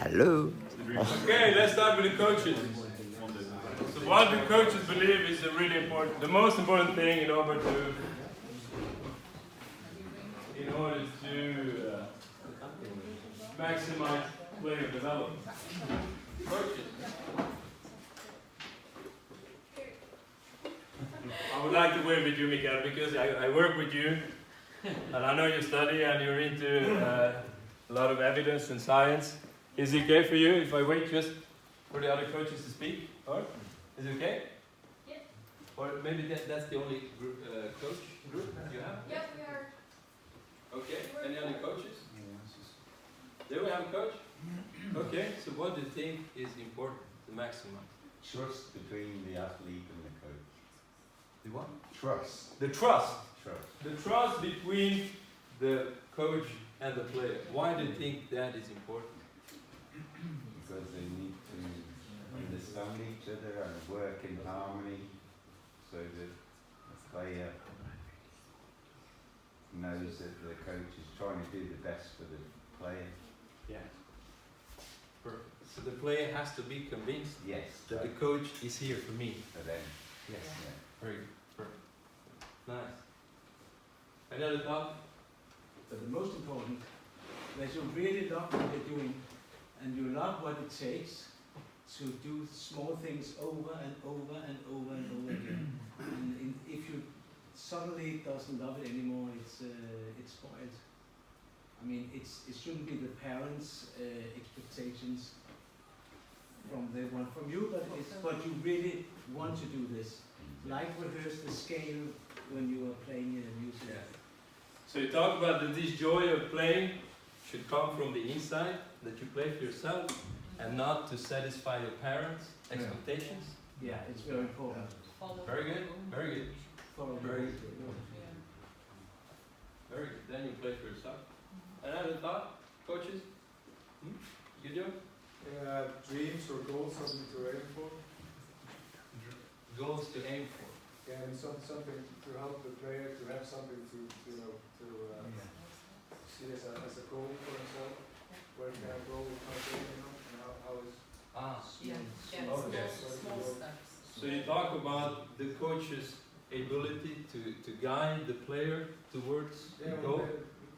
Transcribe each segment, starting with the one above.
Hello. Okay, let's start with the coaches. So what the coaches believe is the most important thing in order to maximize player development. Coaches. I would like to work with you, Mikael, because I work with you, and I know you study and you're into a lot of evidence and science. Is it okay for you if I wait just for the other coaches to speak? Or is it okay? Yeah. Or maybe that's the only group, coach group you have? Yeah, we are. Okay. Any other coaches? Do we have a coach? Okay. So what do you think is important to maximize? Trust between the athlete and the coach. The what? Trust. The trust. Trust. The trust between the coach and the player. Why do you think that is important? Because they need to understand each other and work in harmony so that the player knows that the coach is trying to do the best for the player. Yeah. Perfect. So the player has to be convinced Yes. that the coach is here for me. For them. Yes. Yeah. Very good. Perfect. Nice. Another thought? But the most important, that you really love what you're doing, and you love what it takes to do small things over and over and over and over again. And if you suddenly doesn't love it anymore, it's spoiled. I mean, it shouldn't be the parents' expectations from you, but you really want to do this. Like rehearse the scale when you are playing music. Yeah. So you talk about that this joy of playing should come from the inside, that you play for yourself, and not to satisfy your parents' expectations. Yeah, it's very important. Very good, very good, Follow very the- good. Very good. Then you play for yourself. Another thought, coaches? You do? Dreams or goals, something to aim for. Goals to aim for. Yeah, and something to help the player to have something to see as a goal for himself. Where can I go with my game, and how is Okay. Small steps. So you talk about the coach's ability to guide the player towards the goal?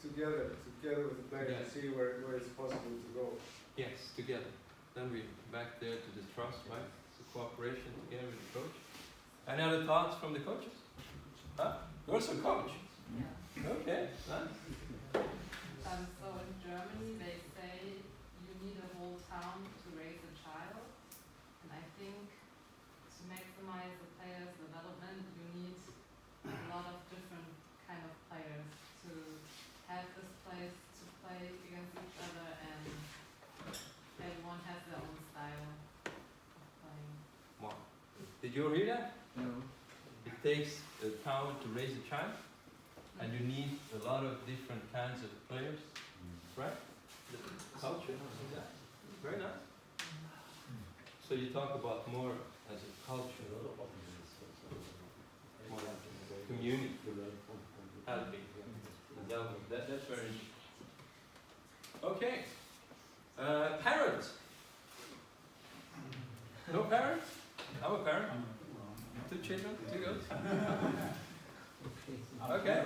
together with the player Yeah. to see where it's possible to go. Yes, together. Then we back there to the trust, right? The cooperation together with the coach. Any other thoughts from the coaches? Huh? You're also a coach. Okay, nice. So in Germany they say you need a whole town to raise a child, and I think to maximize the player's development you need a lot of different kind of players to have this place to play against each other, and everyone has their own style of playing. Wow. Did you hear that? No. It takes a town to raise a child, and you need a lot of different kinds of players, right? The culture, yeah. Very nice. So you talk about more as a culture, more community, helping, development. That's very interesting. Okay. Parents. No parents? I'm a parent. 2 children, 2 girls. Okay.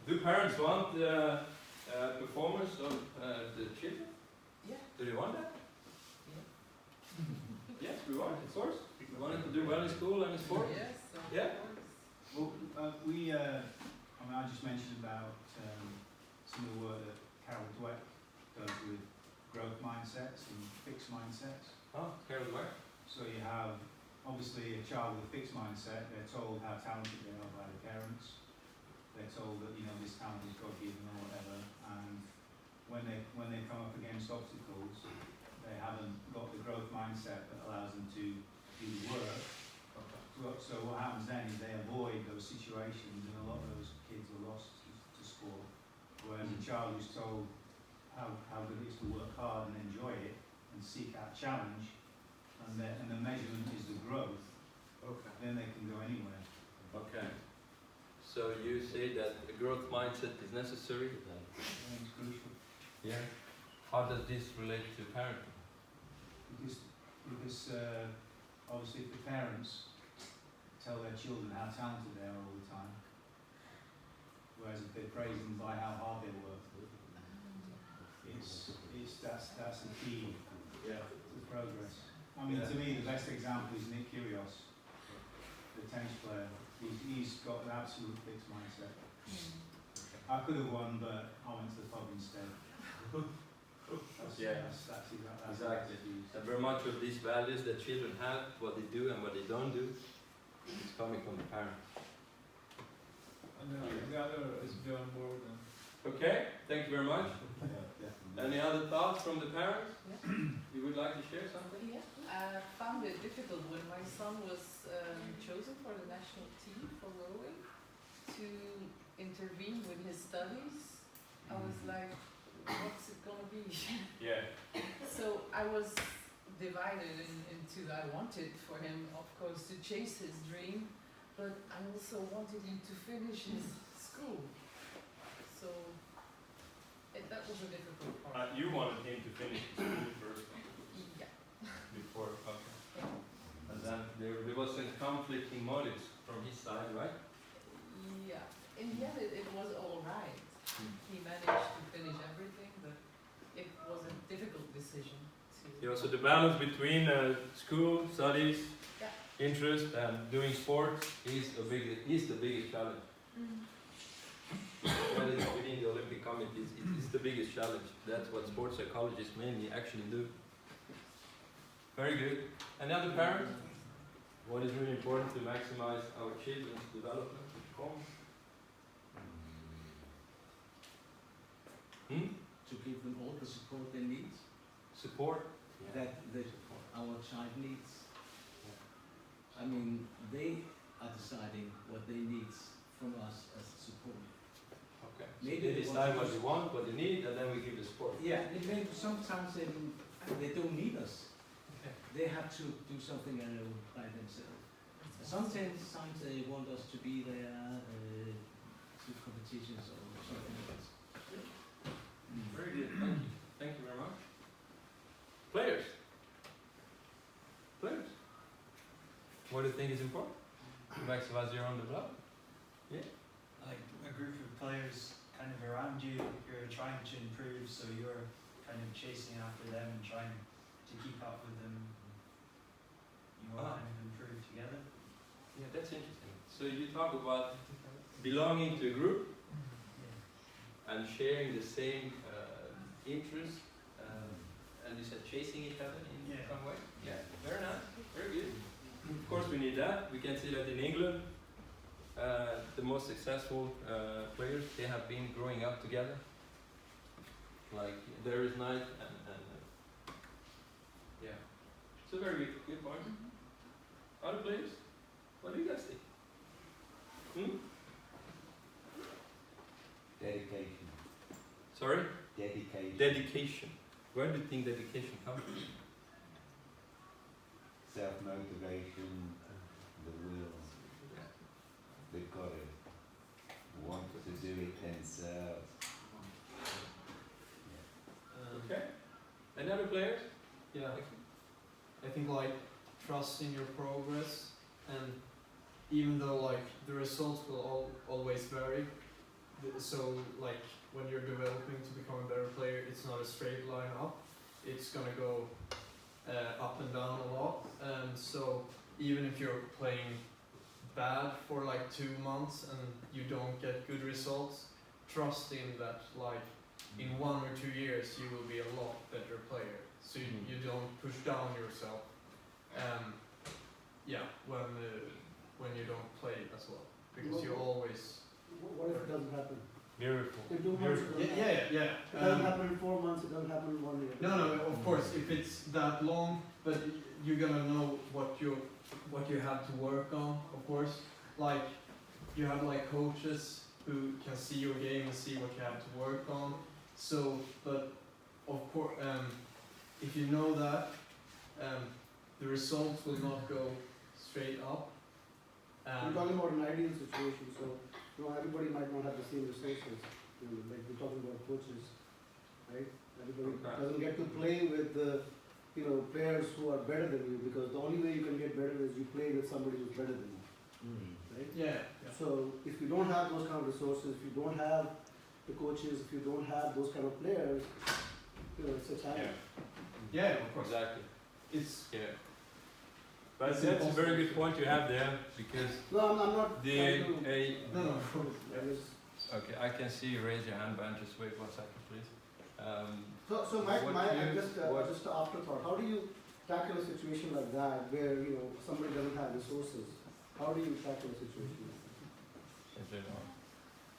Do parents want performance of the children? Yeah. Do they want that? Yes, we want, of course. We want them to do well in school and in sport. Yes. Yeah. Well, I just mentioned about some of the work that Carol Dweck does with growth mindsets and fixed mindsets. Oh, Carol Dweck. So you have, obviously, a child with a fixed mindset, they're told how talented they are by the parents. They're told that, this talent is God-given or whatever, and when they come up against obstacles, they haven't got the growth mindset that allows them to do the work. So what happens then is they avoid those situations, and a lot of those kids are lost to sport. Whereas a child who's told how good it is to work hard and enjoy it and seek out challenge, and the measurement is the growth, Okay. then they can go anywhere. Okay. So you say that a growth mindset is necessary. It's crucial. Yeah. How does this relate to parenting? Because obviously if the parents tell their children how talented they are all the time, whereas if they praise them by how hard they work, that's the key to progress. I mean, to me, the best example is Nick Kyrgios, the tennis player. He's got an absolute fixed mindset. I could have won, but I went to the pub instead. That's Exactly. And very much of these values that children have, what they do and what they don't do, is coming from the parents. And the other is Björn Borg. Okay, thank you very much. Yeah. Any other thoughts from the parents? Yeah. You would like to share something? Yeah, I found it difficult when my son was chosen for the national team for rowing to intervene with his studies. I was like, what's it gonna be? Yeah. So I was divided into, I wanted for him, of course, to chase his dream, but I also wanted him to finish his school. So that was a difficult part. You wanted him to finish school first Yeah. before, okay. And then there was some conflicting motives from his side, right? Yeah. In the end, it was all right. He managed to finish everything, but it was a difficult decision. Yeah, so the balance between school, studies, Yeah. interest, and doing sports is the biggest challenge. When it's within the Olympic Committee, it's the biggest challenge. That's what sports psychologists mainly actually do. Very good. Another parent? What is really important to maximize our children's development? To give them all the support they need, Support? that our child needs. I mean, they are deciding what they need from us as support. Okay. So Maybe they they decide want what to- they want, what they need, and then we give the support. Yeah, sometimes they don't need us. Okay. They have to do something by themselves. Sometimes they want us to be there to competitions or something else. Very good. Thank you. Thank you very much. Players. Players. What do you think is important to maximize your own development? Like a group of players kind of around you, you're trying to improve, so you're kind of chasing after them and trying to keep up with them. You all kind of improve together. Yeah, that's interesting. So you talk about belonging to a group and sharing the same interests, and you said chasing each other in Yeah. some way? Yeah. Very nice. Very good. Of course, we need that. We can see that in England, the most successful players, they have been growing up together. Like Darius Knight and yeah. It's a very good point. Other players? What do you guys think? Dedication. Sorry? Dedication. Dedication. Where do you think dedication comes from? Self-motivation, the will. They've got to want to do it themselves. Okay. And other players? Yeah, I think like trust in your progress, and even though like the results will always vary, so like when you're developing to become a better player, it's not a straight line up. It's gonna go up and down a lot. So even if you're playing bad for like 2 months and you don't get good results, trust in that like in 1 or 2 years you will be a lot better player. So you don't push down yourself. Yeah, when you don't play as well, because you always. What if it doesn't happen? Beautiful. In 2 months, it doesn't happen. Yeah. It doesn't happen in 4 months, it doesn't happen in 1 year. No, of course, if it's that long, but you're gonna know what you have to work on, of course. Like, you have like coaches who can see your game and see what you have to work on. So, but of course, if you know that, the results will not go straight up. We're talking about an ideal situation, so you don't everybody might not have the same resources. You know, like we're talking about coaches, right? Everybody Okay. doesn't get to play with the, you know, players who are better than you, because the only way you can get better is you play with somebody who's better than you, right? Yeah. So if you don't have those kind of resources, if you don't have the coaches, if you don't have those kind of players, you know, it's a challenge. Yeah, of course. Exactly. It's Yeah. But It's that's a very impossible. good point you have there, because No, I'm not the trying to, no, no. I just, okay, I can see you raise your hand, but just wait 1 second, please. so my, What my, you- just, what- just an afterthought, how do you tackle a situation like that where, you know, somebody doesn't have resources? How do you tackle a situation like that? Simply not.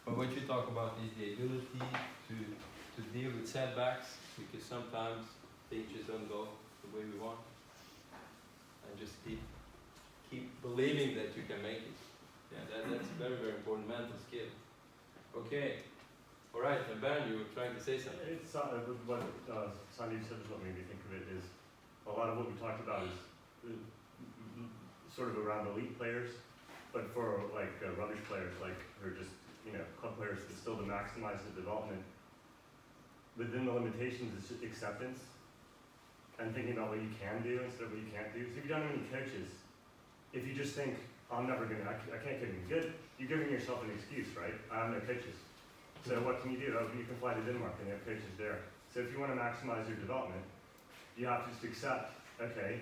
But what you talk about is the ability to deal with setbacks, because sometimes things just don't go the way we want. And just keep believing that you can make it. Yeah, that's a very, very important mental skill. Okay. All right, and Ben, you were trying to say something. It's what Sandeep said is what made me think of it is a lot of what we talked about is sort of around elite players, but for like rubbish players, like who are just club players, but still to maximize the development within the limitations is just acceptance and thinking about what you can do instead of what you can't do. So if you don't have any coaches, if you just think I can't get any good, you're giving yourself an excuse, right? I have no coaches. So what can you do? You can fly to Denmark and they have coaches there. So if you want to maximize your development, you have to just accept, okay,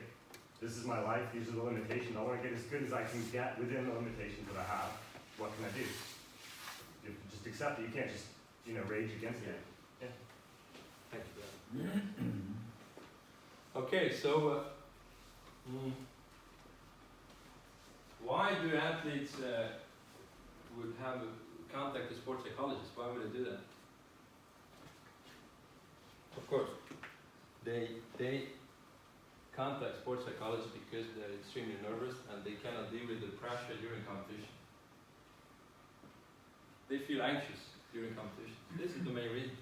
this is my life, these are the limitations. I want to get as good as I can get within the limitations that I have. What can I do? You have to just accept it. You can't just, rage against it. Yeah. Thank you for that. Okay, so why do athletes would have contact a sports psychologist? Why would they do that? Of course, they contact sports psychologists because they're extremely nervous and they cannot deal with the pressure during competition. They feel anxious during competition. This is the main reason.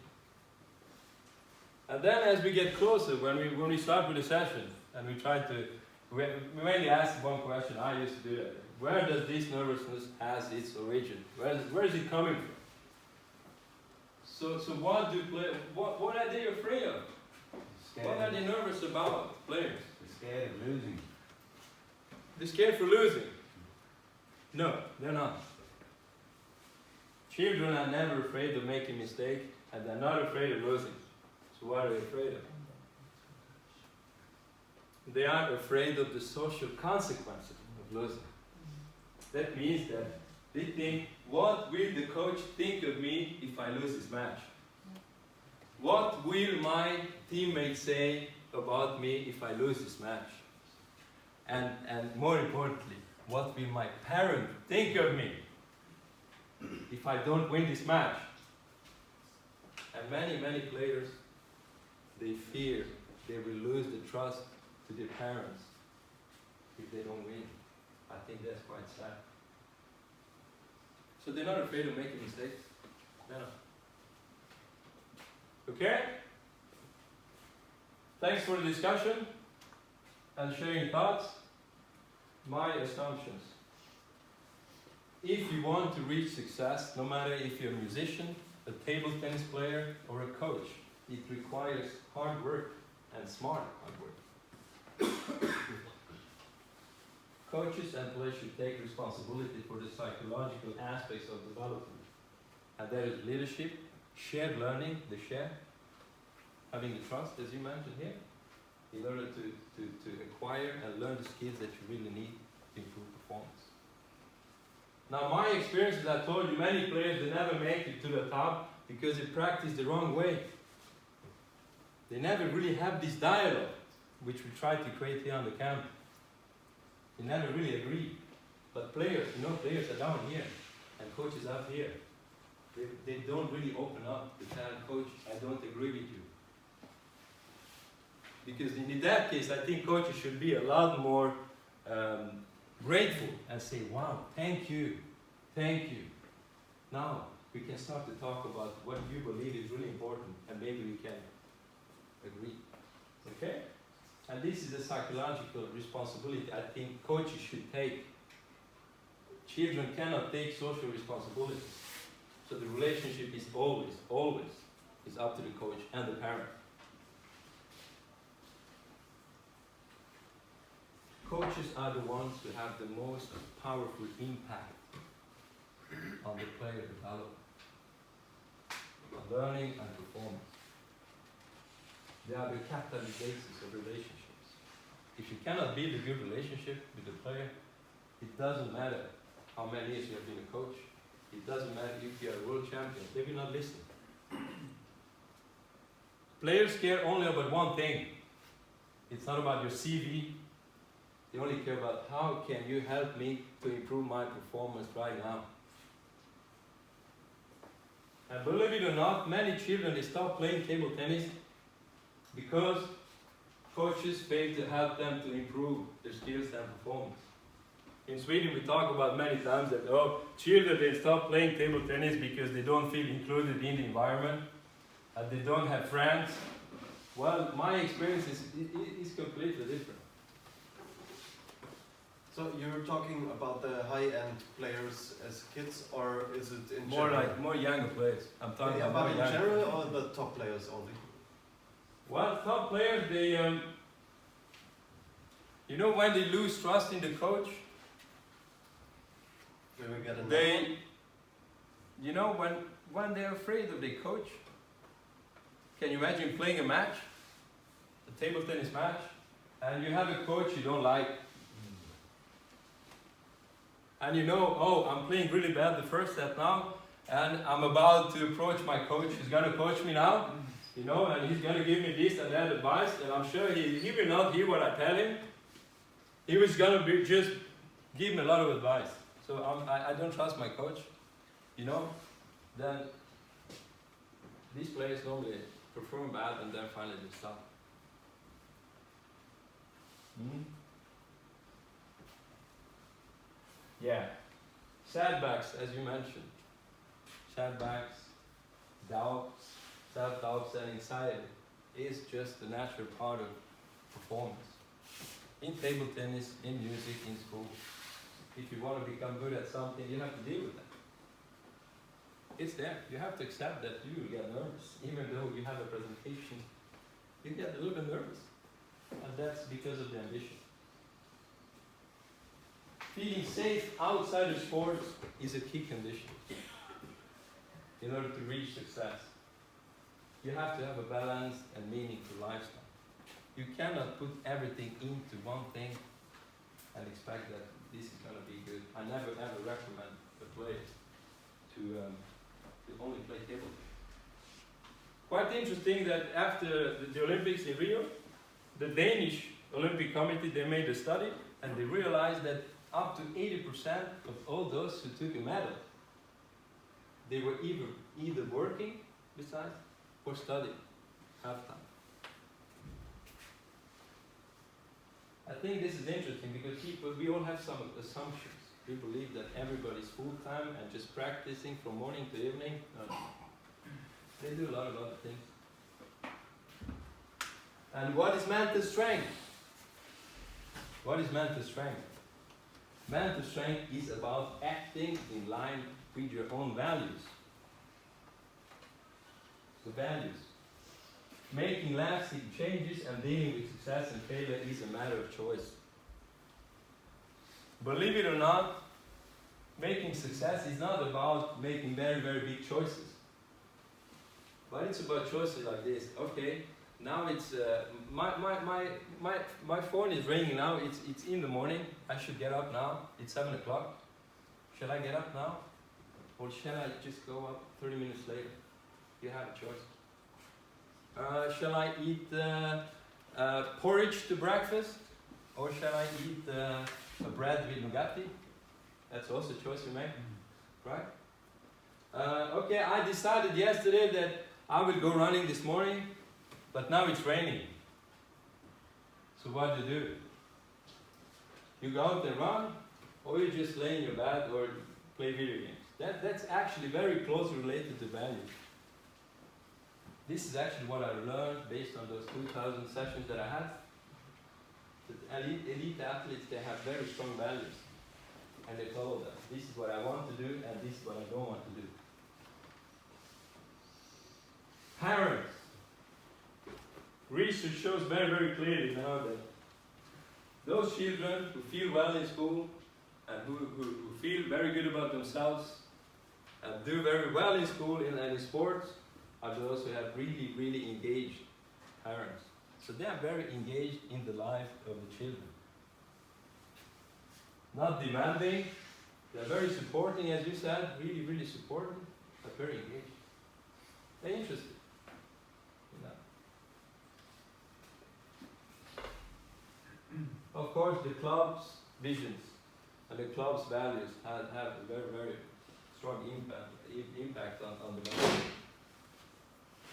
And then as we get closer, when we start with the session, and we mainly ask one question, I used to do that. Where does this nervousness has its origin? Where is it coming from? So what are they afraid of? What are they nervous about, players? They're scared of losing. They're scared for losing. No, they're not. Children are never afraid of making mistakes, and they're not afraid of losing. So what are they afraid of? They are afraid of the social consequences of losing. That means that they think, what will the coach think of me if I lose this match? What will my teammates say about me if I lose this match? And more importantly, what will my parent think of me if I don't win this match? And many players, they fear they will lose the trust to their parents if they don't win. I think that's quite sad. So they're not afraid of making mistakes. They're not. Okay? Thanks for the discussion and sharing thoughts. My assumptions. If you want to reach success, no matter if you're a musician, a table tennis player, or a coach, it requires hard work and smart hard work. Coaches and players should take responsibility for the psychological aspects of development. And there is leadership, shared learning, having the trust, as you mentioned here, in order to acquire and learn the skills that you really need to improve performance. Now, my experience, as I told you, many players, they never make it to the top because they practice the wrong way. They never really have this dialogue, which we try to create here on the camp. They never really agree. But players, players are down here, and coaches up here. They don't really open up to tell coach, I don't agree with you. Because in that case, I think coaches should be a lot more grateful and say, wow, thank you. Now, we can start to talk about what you believe is really important, and maybe we can agree. Okay? And this is a psychological responsibility I think coaches should take. Children cannot take social responsibilities. So the relationship is always is up to the coach and the parent. Coaches are the ones who have the most powerful impact on the player development, on learning and performance. They are the catalysts of relationships. If you cannot build a good relationship with the player, it doesn't matter how many years you have been a coach. It doesn't matter if you are a world champion. They will not listen. Players care only about one thing. It's not about your CV. They only care about how can you help me to improve my performance right now. And believe it or not, many children, they stop playing table tennis because coaches fail to help them to improve their skills and performance. In Sweden, we talk about many times that, children, they stop playing table tennis because they don't feel included in the environment, and they don't have friends. Well, my experience is completely different. So you're talking about the high-end players as kids, or is it in More general? like more younger players. I'm talking Yeah, about but in more younger general, players. or the top players only? Well, top players, they, you know, when they lose trust in the coach, We will get another one. they, you know, when they're afraid of the coach. Can you imagine playing a match, a table tennis match, and you have a coach you don't like, and you know, I'm playing really bad the first set now, and I'm about to approach my coach who's gonna coach me now, you know, and he's gonna give me this and that advice, and I'm sure he will not hear what I tell him. He was gonna just give me a lot of advice. So I don't trust my coach, you know. Then these players normally perform bad and then finally they stop. Yeah. Setbacks, as you mentioned. Setbacks, doubts, self-doubts and anxiety is just a natural part of performance. In table tennis, in music, in school. If you want to become good at something, you have to deal with that. It's there. You have to accept that you will get nervous. Even though you have a presentation, you get a little bit nervous. And that's because of the ambition. Feeling safe outside of sports is a key condition in order to reach success. You have to have a balanced and meaningful lifestyle. You cannot put everything into one thing and expect that this is going to be good. I never ever recommend a player to only play table tennis. Quite interesting that after the Olympics in Rio, the Danish Olympic Committee, they made a study and they realized that up to 80% of all those who took a medal, they were either working besides or studying half-time. I think this is interesting because we all have some assumptions. We believe that everybody's full-time and just practicing from morning to evening. No. They do a lot of other things. And what is mental strength? What is mental strength? Mental strength is about acting in line with your own values. The values. Making lasting changes and dealing with success and failure is a matter of choice. Believe it or not, making success is not about making very, very big choices. But it's about choices like this. Okay, now it's my phone is ringing now. It's in the morning. I should get up now. It's 7 o'clock. Shall I get up now, or shall I just go up 30 minutes later? You have a choice. Shall I eat porridge to breakfast, or shall I eat a bread with Nugatti? That's also a choice you make, right? Okay, I decided yesterday that I will go running this morning, but now it's raining. So what do? You go out and run, or you just lay in your bed or play video games. That's actually very closely related to values. This is actually what I learned based on those 2,000 sessions that I had. That elite athletes, they have very strong values. And they follow them. This is what I want to do, and this is what I don't want to do. research shows very, very clearly now that those children who feel well in school and who feel very good about themselves and do very well in school and in sports are those who have really, really engaged parents. So they are very engaged in the life of the children. Not demanding, they're very supporting, as you said, really, really supporting, but very engaged. They're interested in that. Of course, the club's visions and the club's values have a very, very strong impact on the members.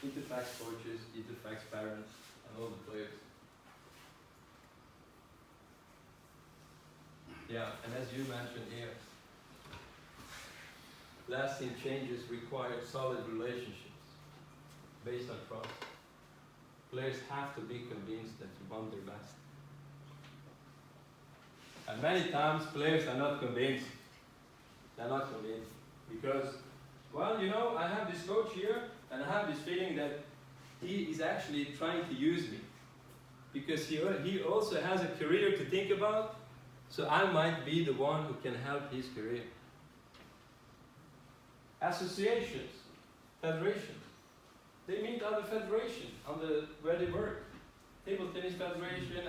It affects coaches, it affects parents, and all the players. Yeah, and as you mentioned here, lasting changes require solid relationships based on trust. Players have to be convinced that you want their best. And many times players are not convinced. They're not convinced because, well, you know, I have this coach here and I have this feeling that he is actually trying to use me because he also has a career to think about, so I might be the one who can help his career. Associations, federations, they meet other federations where they work. Table tennis federation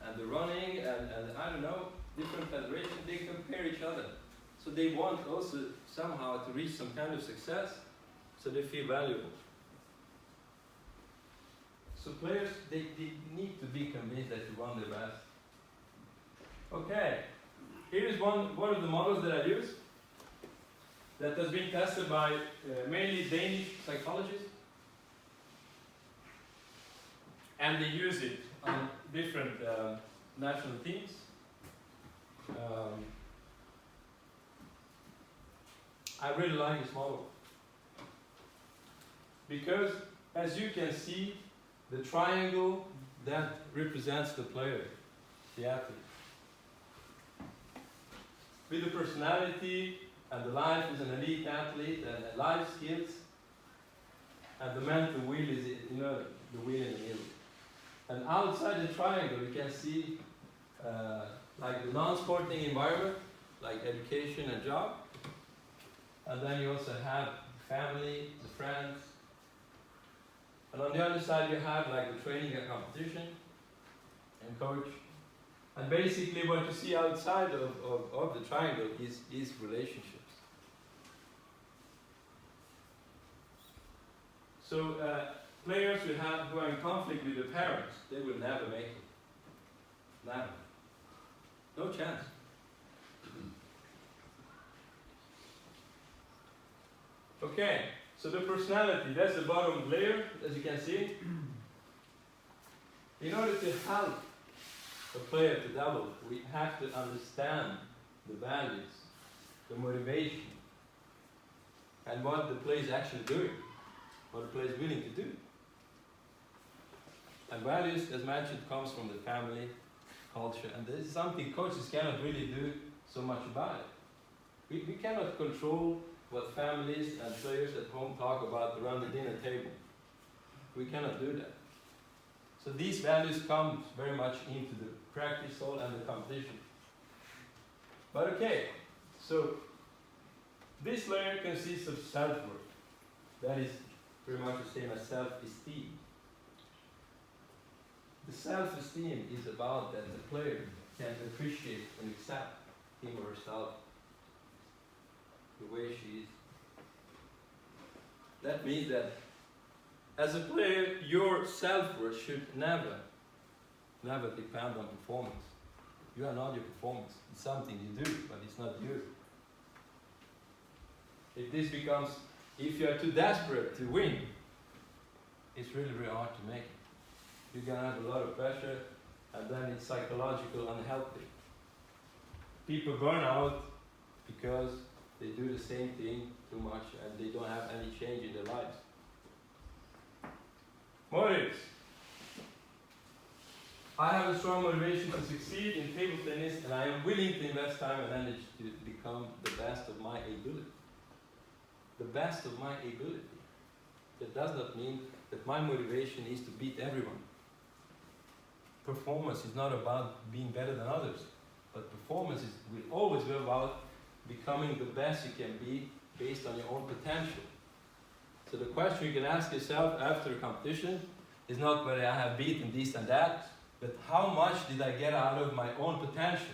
and the running and I don't know, different federations, they compare each other. So they want also somehow to reach some kind of success, so they feel valuable. So players, they need to be convinced that you want their best. Okay, here is one of the models that I use that has been tested by mainly Danish psychologists. And they use it on different national teams. I really like this model because, as you can see, the triangle that represents the player, the athlete. With the personality and the life as an elite athlete and the life skills, and the mental wheel is, you know, the wheel in the middle. And outside the triangle, you can see like the non-sporting environment, like education and job. And then you also have family, the friends. And on the other side, you have like the training and competition and coach. And basically what you see outside of the triangle is relationships. So players who are in conflict with their parents, they will never make it. Never. No chance. Okay, so the personality, that's the bottom layer, as you can see. In order to help a player to develop, we have to understand the values, the motivation, and what the player is actually doing, what the player is willing to do. And values, as mentioned, comes from the family, culture, and this is something coaches cannot really do so much about it. We cannot control what families and players at home talk about around the dinner table. We cannot do that. So these values come very much into the practice hall and the competition. But okay, so this layer consists of self-worth. That is pretty much the same as self-esteem. The self-esteem is about that the player can appreciate and accept him or herself the way she is. That means that as a player, your self-worth should never depend on performance. You are not your performance. It's something you do, but it's not you. If you are too desperate to win, it's really, really hard to make it. You're going to have a lot of pressure, and then it's psychological unhealthy. People burn out because they do the same thing too much and they don't have any change in their lives. Motives. I have a strong motivation to succeed in table tennis and I am willing to invest time and energy to become the best of my ability. The best of my ability. That does not mean that my motivation is to beat everyone. Performance is not about being better than others, but performance will always be about becoming the best you can be based on your own potential. So the question you can ask yourself after a competition is not whether I have beaten this and that, but how much did I get out of my own potential?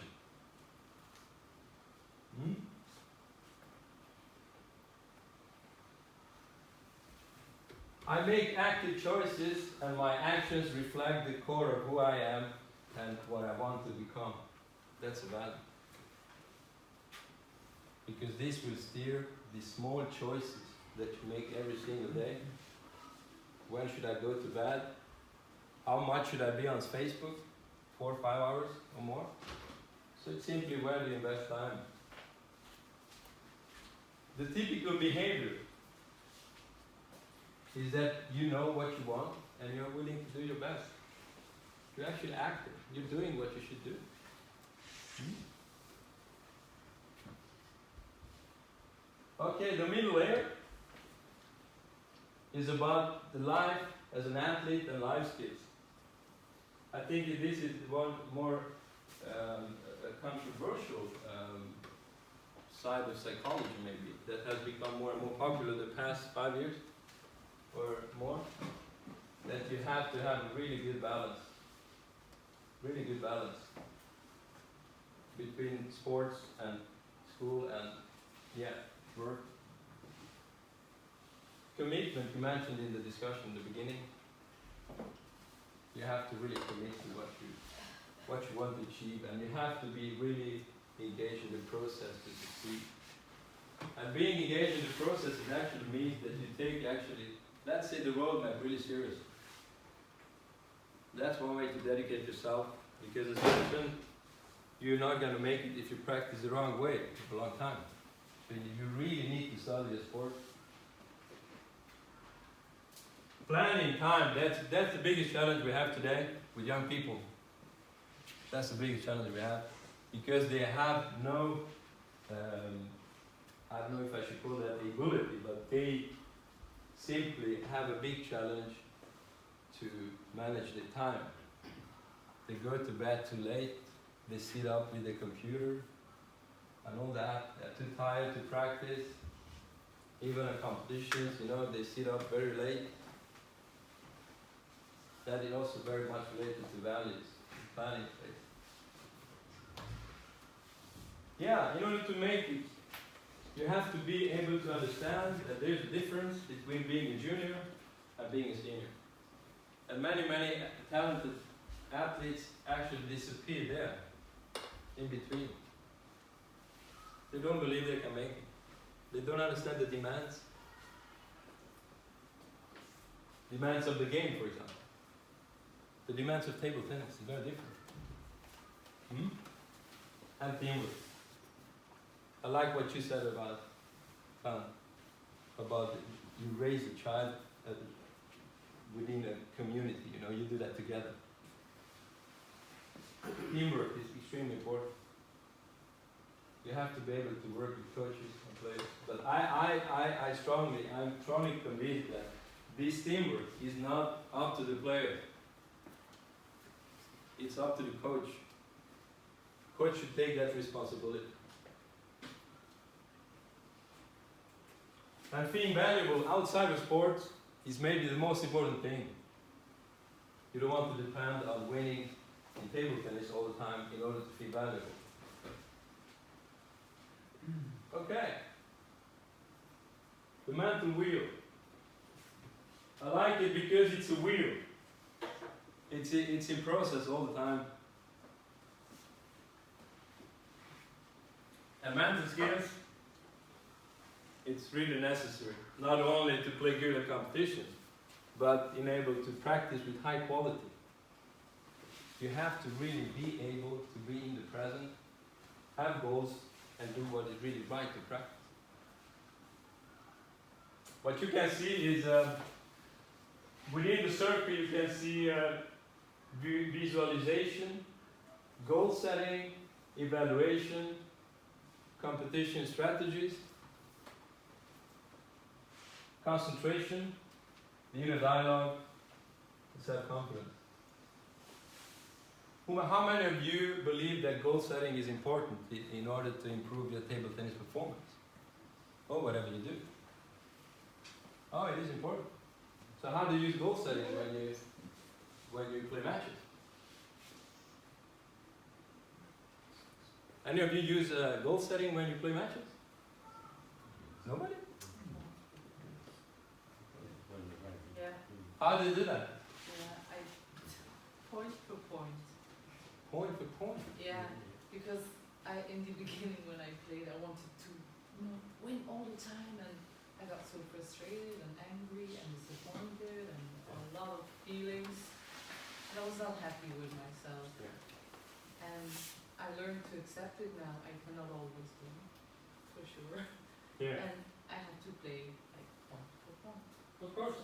I make active choices and my actions reflect the core of who I am and what I want to become. That's a value. Because this will steer the small choices that you make every single day. When should I go to bed? How much should I be on Facebook? 4 or 5 hours or more? So it's simply where do you invest time. The typical behavior is that you know what you want and you're willing to do your best. You're actually active. You're doing what you should do. Okay, the middle layer is about the life as an athlete and life skills. I think this is one more controversial side of psychology maybe that has become more and more popular the past 5 years or more, that you have to have a really good balance between sports and school and work. Commitment, you mentioned in the discussion in the beginning. You have to really commit to what you want to achieve, and you have to be really engaged in the process to succeed. And being engaged in the process it actually means that you take let's say the roadmap really seriously. That's one way to dedicate yourself, because as mentioned, you're not going to make it if you practice the wrong way for a long time. So you really need to study the sport. Planning time, that's the biggest challenge we have today with young people. That's the biggest challenge we have, because they have no, I don't know if I should call that ability, but they simply have a big challenge to manage their time. They go to bed too late, they sit up with the computer and all that, they're too tired to practice. Even at competitions, they sit up very late. That is also very much related to values, planning phase. Yeah, in order to make it, you have to be able to understand that there's a difference between being a junior and being a senior. And many talented athletes actually disappear there, in between. They don't believe they can make it. They don't understand the demands of the game, for example. The demands of table tennis is very different. And teamwork. I like what you said about you raise a child within a community. You do that together. Teamwork is extremely important. You have to be able to work with coaches and players. But I'm strongly convinced that this teamwork is not up to the player. It's up to the coach. Coach should take that responsibility. And being valuable outside of sports is maybe the most important thing. You don't want to depend on winning in table tennis all the time in order to feel valuable. Okay. The mental wheel. I like it because it's a wheel. It's in process all the time. And mental skills, it's really necessary. Not only to play good at competitions, but in able to practice with high quality. You have to really be able to be in the present, have goals, and do what is really right to practice. What you can see is, within the circle you can see visualization, goal setting, evaluation, competition strategies, concentration, the inner dialogue, the self-confidence. How many of you believe that goal setting is important in order to improve your table tennis performance? Or whatever you do. Oh, it is important. So how do you use goal setting when you play matches? Any of you use goal setting when you play matches? Nobody? Yeah, How do you do that? yeah, I point per point. Point for point. Yeah, because in the beginning when I played, I wanted to win all the time, and I got so frustrated and angry and disappointed and a lot of feelings. And I was not happy with myself. Yeah. And I learned to accept it now. I cannot always win, for sure. Yeah. And I have to play like point per point. Of course.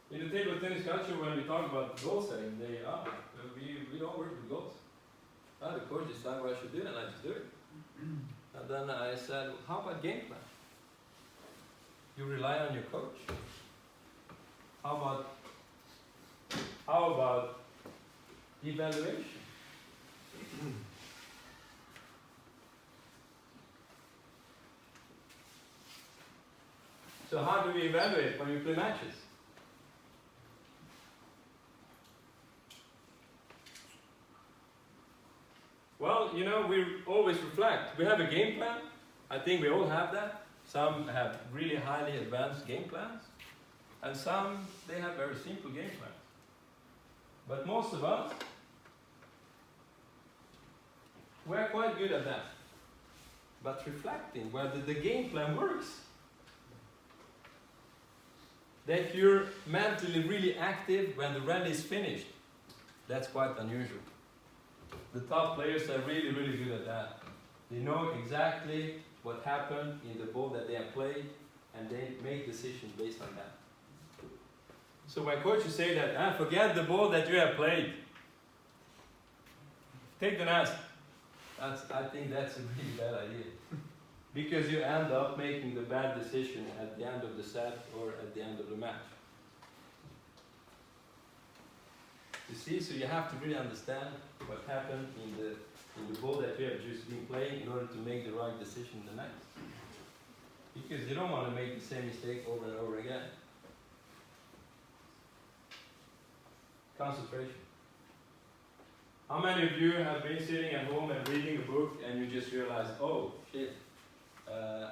In the table tennis culture, when we talk about goal setting, we don't work with goals. The coach decided what I should do, and I just do it. And then I said, how about game plan? You rely on your coach. How about evaluation? So how do we evaluate when we play matches? Well, you know, we always reflect. We have a game plan. I think we all have that. Some have really highly advanced game plans, and some, they have very simple game plans. But most of us, we're quite good at that. But reflecting whether the game plan works. That you're mentally really active when the rally is finished. That's quite unusual. The top players are really, really good at that. They know exactly what happened in the ball that they have played, and they make decisions based on that. So when coaches say that, forget the ball that you have played. Take the net. I think that's a really bad idea. Because you end up making the bad decision at the end of the set or at the end of the match. You see, so you have to really understand what happened in the ball that you have just been playing in order to make the right decision in the next. Because you don't want to make the same mistake over and over again. Concentration. How many of you have been sitting at home and reading a book and you just realize, oh shit,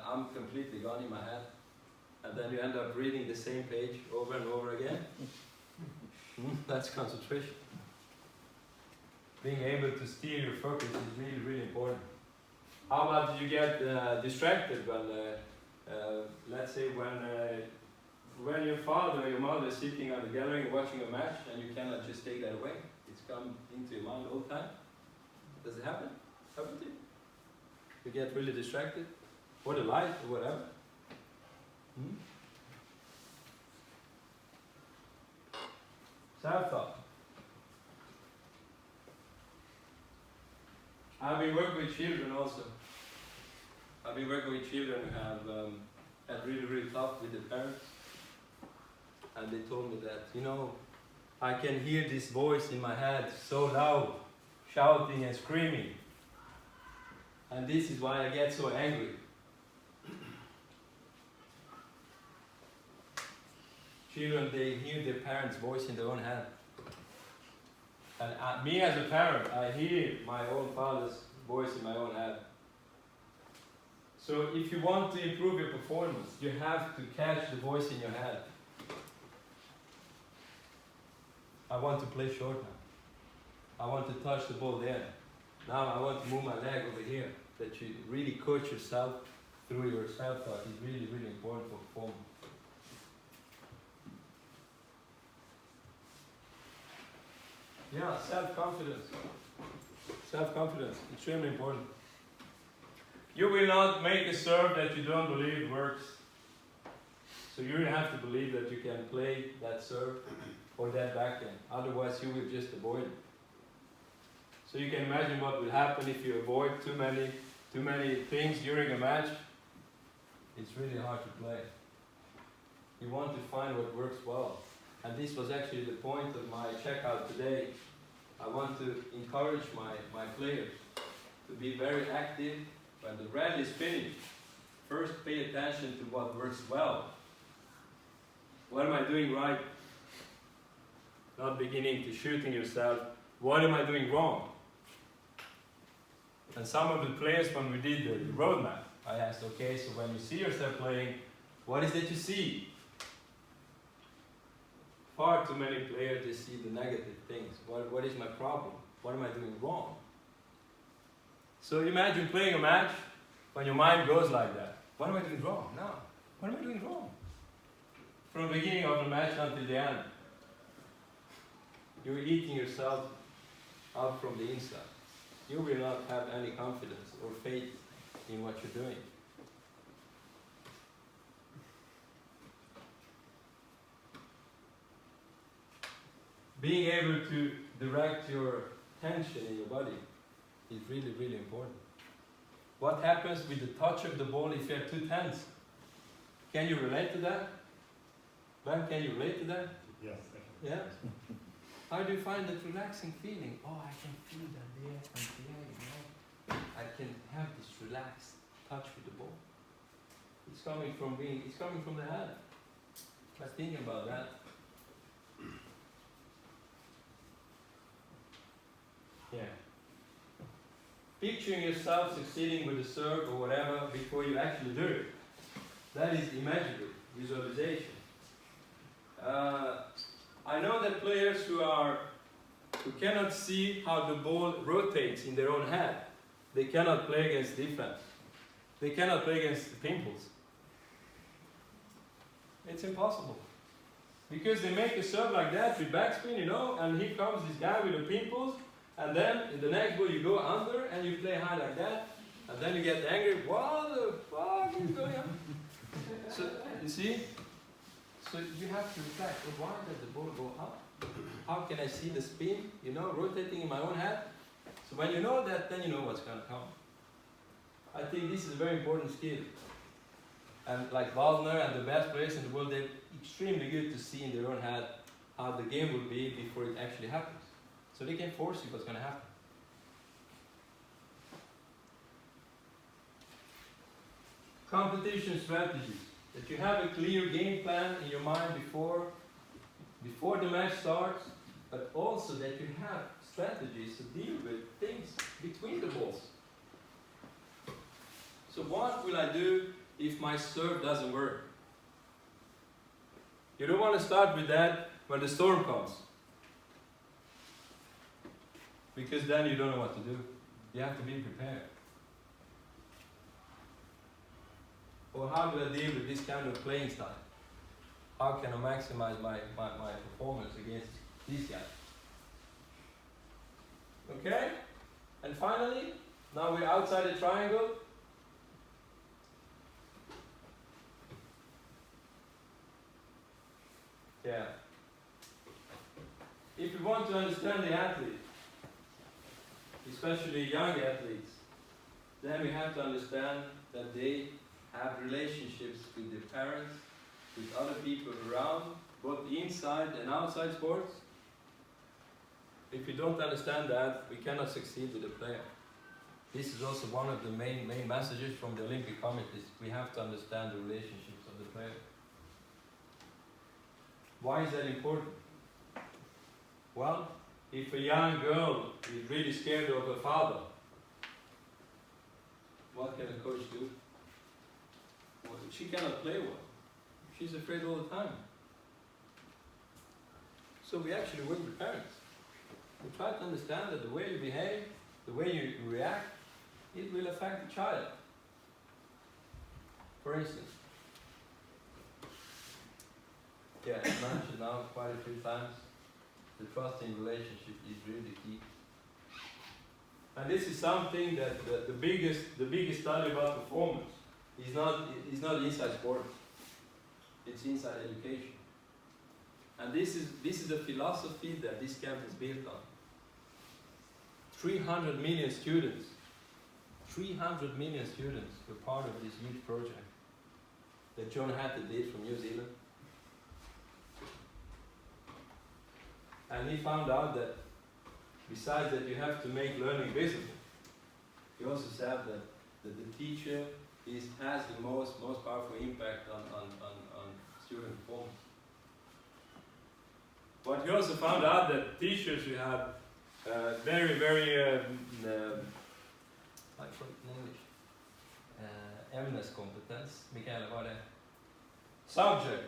I'm completely gone in my head, and then you end up reading the same page over and over again? That's concentration. Being able to steer your focus is really, really important. How about you get distracted when, let's say, when your father or your mother is sitting at the gallery and watching a match, and you cannot just take that away? It's come into your mind all the time. Does it happen? Happen to you? You get really distracted? Or the light, or whatever. Self-talk. I've been working with children also. I've been working with children who have had really, really tough with the parents. And they told me that, you know, I can hear this voice in my head so loud, shouting and screaming. And this is why I get so angry. Children, they hear their parents' voice in their own head. And me as a parent, I hear my own father's voice in my own head. So if you want to improve your performance, you have to catch the voice in your head. I want to play short now. I want to touch the ball there. Now I want to move my leg over here. That you really coach yourself through your self-talk is really, really important for performance. Yeah, self-confidence. Self-confidence, extremely important. You will not make a serve that you don't believe works. So you have to believe that you can play that serve or that backhand. Otherwise you will just avoid it. So you can imagine what will happen if you avoid too many things during a match. It's really hard to play. You want to find what works well. And this was actually the point of my checkout today. I want to encourage my players to be very active. When the rally is finished, first pay attention to what works well. What am I doing right? Not beginning to shooting yourself. What am I doing wrong? And some of the players, when we did the roadmap, I asked, okay, so when you see yourself playing, what is it you see? Far too many players, they see the negative things. What is my problem? What am I doing wrong? So imagine playing a match when your mind goes like that. What am I doing wrong? No. What am I doing wrong? From the beginning of the match until the end, you're eating yourself out from the inside. You will not have any confidence or faith in what you're doing. Being able to direct your tension in your body is really, really important. What happens with the touch of the ball if you have two hands? Can you relate to that? Ben, can you relate to that? Yes. Yeah? How do you find that relaxing feeling? Oh, I can feel that there and there, you know. I can have this relaxed touch with the ball. It's coming from the head. Let's think about that. Yeah. Picturing yourself succeeding with a serve or whatever before you actually do it. That is imagery, visualization. I know that players who cannot see how the ball rotates in their own head, they cannot play against defense. They cannot play against the pimples. It's impossible. Because they make a serve like that with backspin, you know, and here comes this guy with the pimples, and then in the next ball you go under and you play high like that, and then you get angry, what the fuck is going on? So, you see? So you have to reflect, well, why does the ball go up? How can I see the spin, you know, rotating in my own head? So when you know that, then you know what's going to come. I think this is a very important skill. And like Waldner and the best players in the world, they're extremely good to see in their own head how the game will be before it actually happens. So they can foresee what's going to happen. Competition strategies. That you have a clear game plan in your mind before the match starts, but also that you have strategies to deal with things between the balls. So what will I do if my serve doesn't work? You don't want to start with that when the storm comes. Because then you don't know what to do. You have to be prepared. Or how do I deal with this kind of playing style? How can I maximize my performance against these guys? Okay? And finally, now we're outside the triangle. Yeah. If you want to understand the athlete, especially young athletes, then we have to understand that they have relationships with their parents, with other people around, both inside and outside sports. If you don't understand that, we cannot succeed with a player. This is also one of the main messages from the Olympic committees. We have to understand the relationships of the player. Why is that important? Well, if a young girl is really scared of her father, what can a coach do? Well, she cannot play well. She's afraid all the time. So we actually work with parents. We try to understand that the way you behave, the way you react, it will affect the child. For instance, yeah, I mentioned now quite a few times, the trusting relationship is really key. And this is something that the biggest study about performance is not inside sports. It's inside education. And this is the philosophy that this camp is built on. 300 million students. 300 million students were part of this huge project that John Hattie did from New Zealand. And he found out that besides that you have to make learning visible, he also said that the teacher has the most powerful impact on student performance. But he also found out that teachers who have very like in English, ämneskompetens, Mikaela, vad är det? Subject.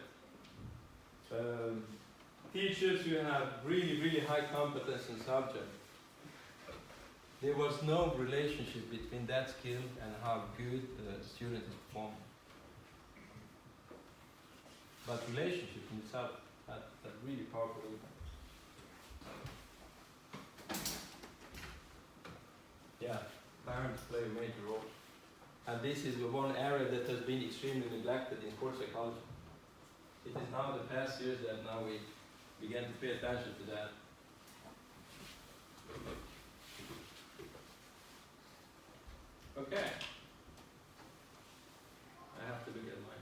Teachers who have really high competence in subject. There was no relationship between that skill and how good the student is performing. But relationship in itself had a really powerful impact. Yeah, parents play a major role. And this is the one area that has been extremely neglected in sports psychology. It is now the past years that now we began to pay attention to that. Okay. I have to look at my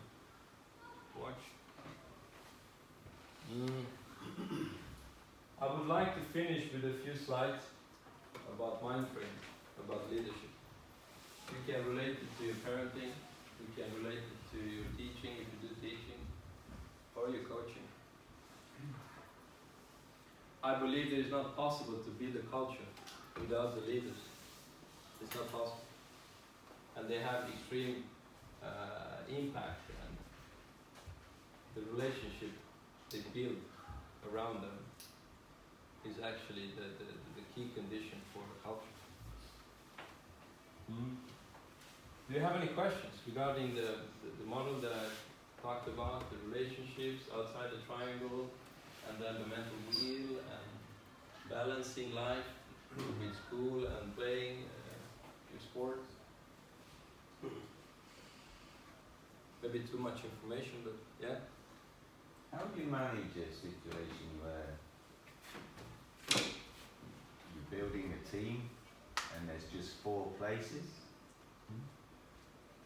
watch. I would like to finish with a few slides about mind frame, about leadership. You can relate it to your parenting, you can relate it to your teaching, if you do teaching, or your coaching. I believe it is not possible to build a culture without the leaders. It's not possible. And they have extreme impact, and the relationship they build around them is actually the key condition for a culture. Do you have any questions regarding the model that I talked about, the relationships outside the triangle, and then the mental wheel, and balancing life with school and playing your sports? Maybe too much information, but yeah. How do you manage a situation where you're building a team and there's just 4 places,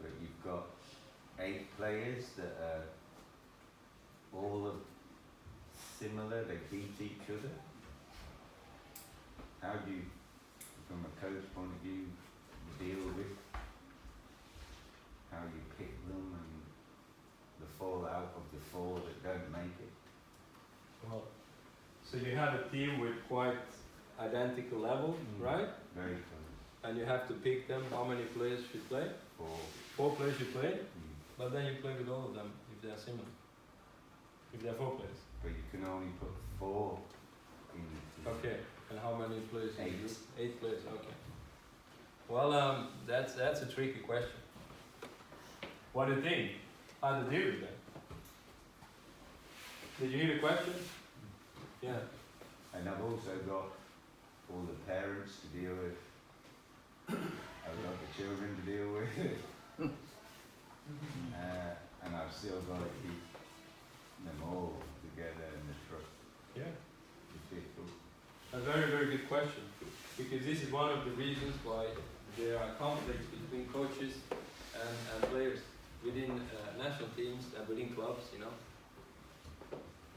but you've got 8 players that are all of similar, they beat each other? How do you, from a coach point of view, deal with how you pick them and the fallout of the 4 that don't make it? Well, so you have a team with quite identical level, right? Very close. And you have to pick them, how many players should play? 4 players should play, but then you play with all of them if they are similar. If there are 4 players. But you can only put 4 in. Okay, and how many players? 8. 8 players, okay. Well, that's a tricky question. What do you think? How to deal with that? Did you hear the question? Yeah. And I've also got all the parents to deal with. I've got the children to deal with. And I've still got to keep them all together in the trust. Yeah. It's difficult. A very good question. Because this is one of the reasons why there are conflicts between coaches and players within national teams and within clubs, you know.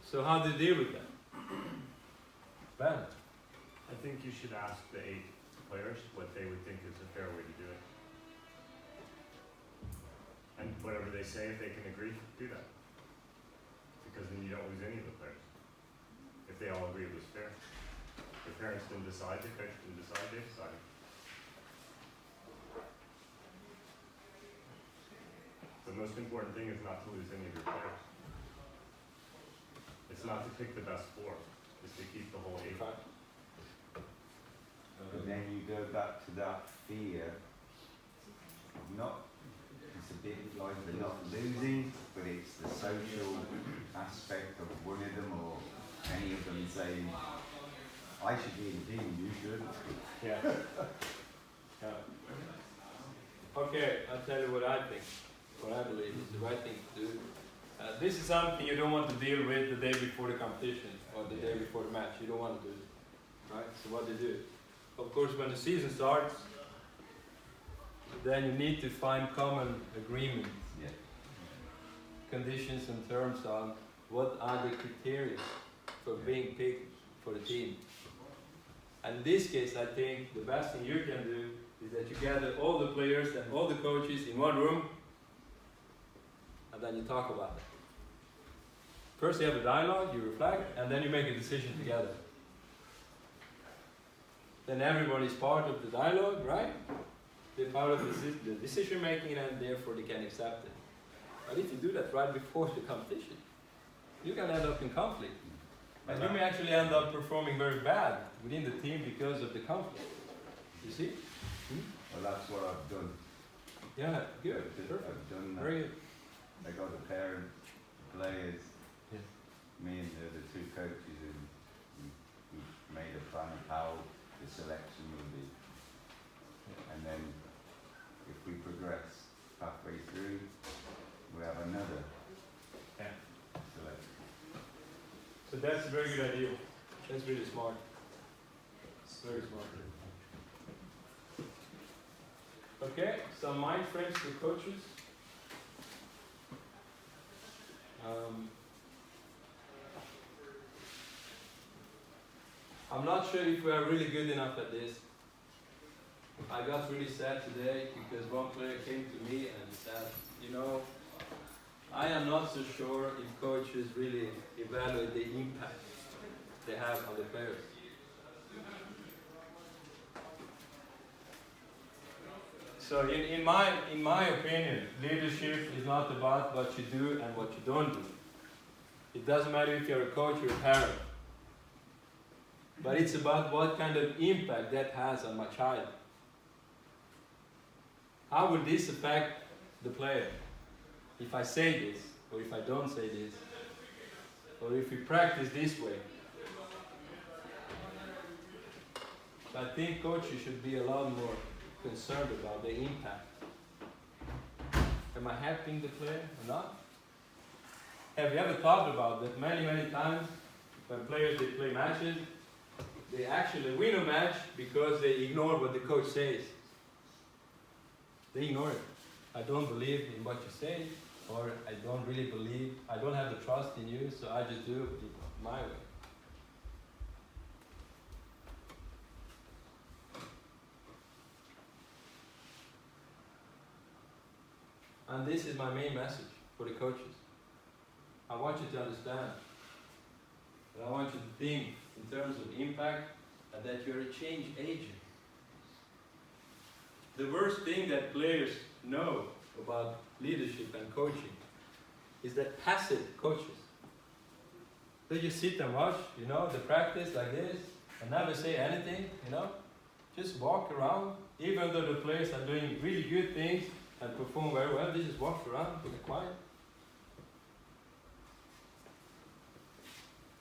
So how do you deal with that? Ben? I think you should ask the 8 players what they would think is a fair way to do it. And whatever they say, if they can agree, do that. Because then you don't lose any of the players. If they all agree it was fair. The parents didn't decide, the coach didn't decide, they decided. The most important thing is not to lose any of your players. It's not to pick the best 4, it's to keep the whole 8. But then you go back to that fear of not, it's a bit like they're not losing, but it's the social aspect of one of them or any of them saying, I should be in the team, you should. Yeah. Okay, I'll tell you what I think. What I believe is the right thing to do. This is something you don't want to deal with the day before the competition or the day before the match. You don't want to do it, right? So what do you do? Of course, when the season starts, then you need to find common agreement, conditions and terms on what are the criteria for being picked for the team. And in this case, I think the best thing you can do is that you gather all the players and all the coaches in one room, and then you talk about it. First you have a dialogue, you reflect, and then you make a decision together. Then everybody is part of the dialogue, right? They're part of the decision making, and therefore they can accept it. But if you do that right before the competition, you can end up in conflict. And you may actually end up performing very bad within the team because of the conflict. You see? Well, that's what I've done. Yeah, good. Perfect. I've done that. Very good. I got the parents, players, Yeah. me and the two coaches, and we made a plan of how the selection will be. And then if we progress halfway through, we have another selection. So that's a very good idea. That's really smart. It's very smart. Okay, some mind frames for coaches. I'm not sure if we are really good enough at this. I got really sad today because one player came to me and said, you know, I am not so sure if coaches really evaluate the impact they have on the players. So in my opinion, leadership is not about what you do and what you don't do. It doesn't matter if you're a coach or a parent. But it's about what kind of impact that has on my child. How will this affect the player? If I say this, or if I don't say this, or if we practice this way. So I think coaches should be a lot more concerned about the impact. Am I helping the player or not? Have you ever thought about that many times when players they play matches, they actually win a match because they ignore what the coach says. They ignore it. I don't believe in what you say, or I don't really believe, I don't have the trust in you, so I just do it my way. And this is my main message for the coaches. I want you to understand, and I want you to think in terms of impact, and that you're a change agent. The worst thing that players know about leadership and coaching is that passive coaches. They just sit and watch, the practice like this, and never say anything, just walk around, even though the players are doing really good things and perform very well, they just walk around, be quiet.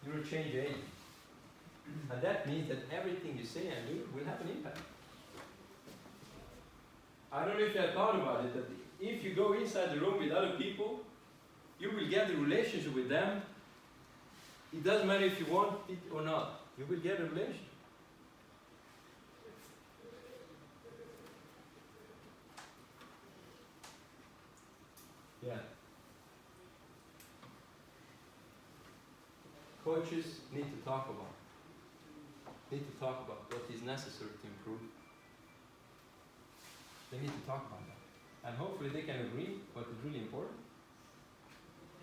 You're a change agent. And that means that everything you say and do will have an impact. I don't know if you have thought about it, that if you go inside the room with other people, you will get a relationship with them. It doesn't matter if you want it or not. You will get a relationship. Yeah. Coaches need to talk about what is necessary to improve. They need to talk about that. And hopefully they can agree what is really important.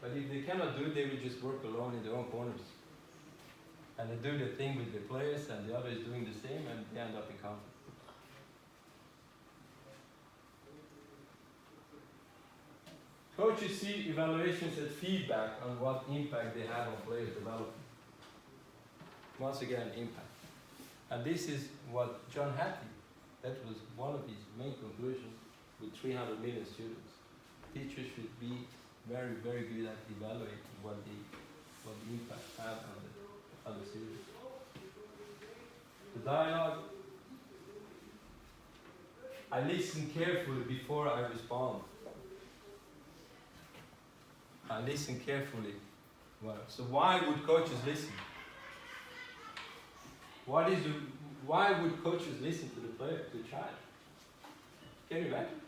But if they cannot do it, they will just work alone in their own corners. And they do their thing with the players, and the other is doing the same, and they end up in conflict. Coaches see evaluations as feedback on what impact they have on players' development. Once again, impact. And this is what John Hattie, that was one of his main conclusions with 300 million students. Teachers should be very, very good at evaluating what the impact have on the students. The dialogue, I listen carefully before I respond. I listen carefully. Well, so why would coaches listen? Why would coaches listen to the player, to the child? Can you imagine?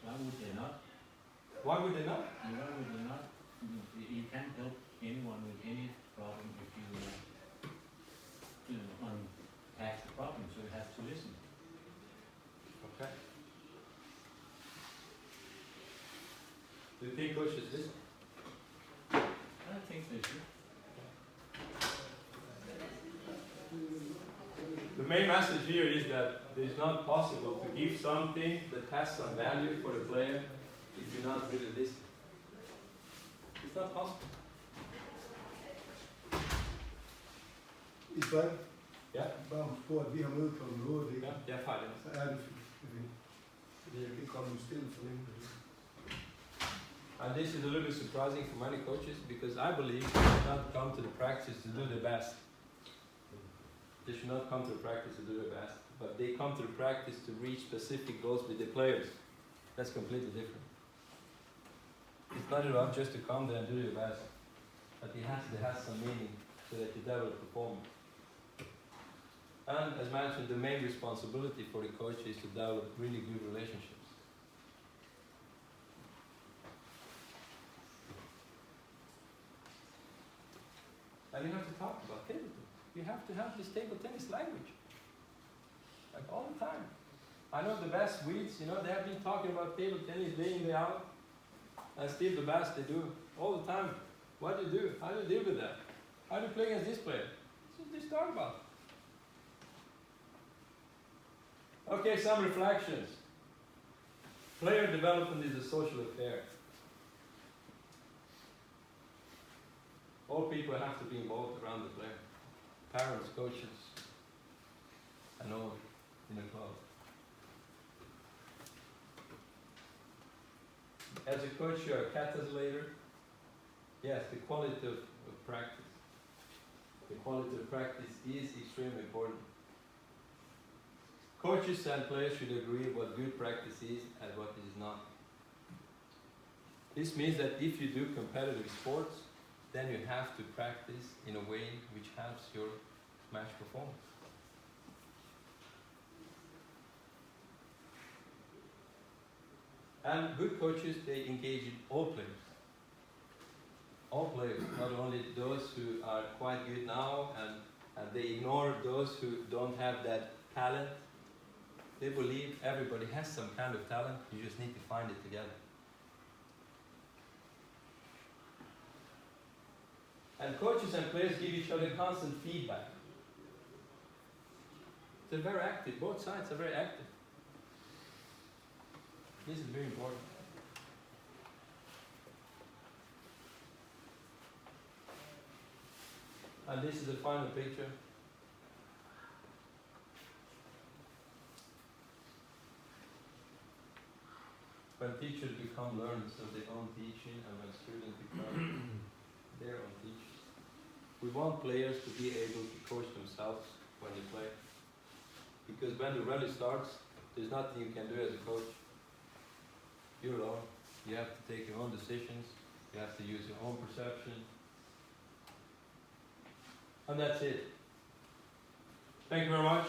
Why would they not? Why would they not? Why would they not? You can't help anyone with any problem if you listen. I think they should. The main message here is that it's not possible to give something that has some value for the player if you're not really listening. It's not possible. Isabel, Ja, bare husk på, at vi har møde kl. 8, ikke? ja, det er fejl. Så er det fint. Jeg kan komme stille for længe. And this is a little bit surprising for many coaches because I believe they should not come to the practice to do their best. They should not come to the practice to do their best, but they come to the practice to reach specific goals with their players. That's completely different. It's not enough just to come there and do your best, but it has to have some meaning so that you develop performance. And as mentioned, the main responsibility for the coach is to develop really good relationships. And you have to talk about table tennis. You have to have this table tennis language. Like all the time. I know the best Swedes, they have been talking about table tennis day in, day out. And still the best they do all the time. What do you do? How do you deal with that? How do you play against this player? Just talk about it. Okay, some reflections. Player development is a social affair. All people have to be involved around the player. Parents, coaches, and all in the club. As a coach, you're a catalyst. Yes, the quality of practice. The quality of practice is extremely important. Coaches and players should agree what good practice is and what is not. This means that if you do competitive sports, then you have to practice in a way which helps your match performance. And good coaches, they engage in all players. All players, not only those who are quite good now and they ignore those who don't have that talent. They believe everybody has some kind of talent, you just need to find it together. And coaches and players give each other constant feedback. They're very active, both sides are very active. This is very important. And this is the final picture. When teachers become learners of their own teaching and when students become their own teachers. We want players to be able to coach themselves when they play. Because when the rally starts, there's nothing you can do as a coach. You're alone. You have to take your own decisions. You have to use your own perception. And that's it. Thank you very much.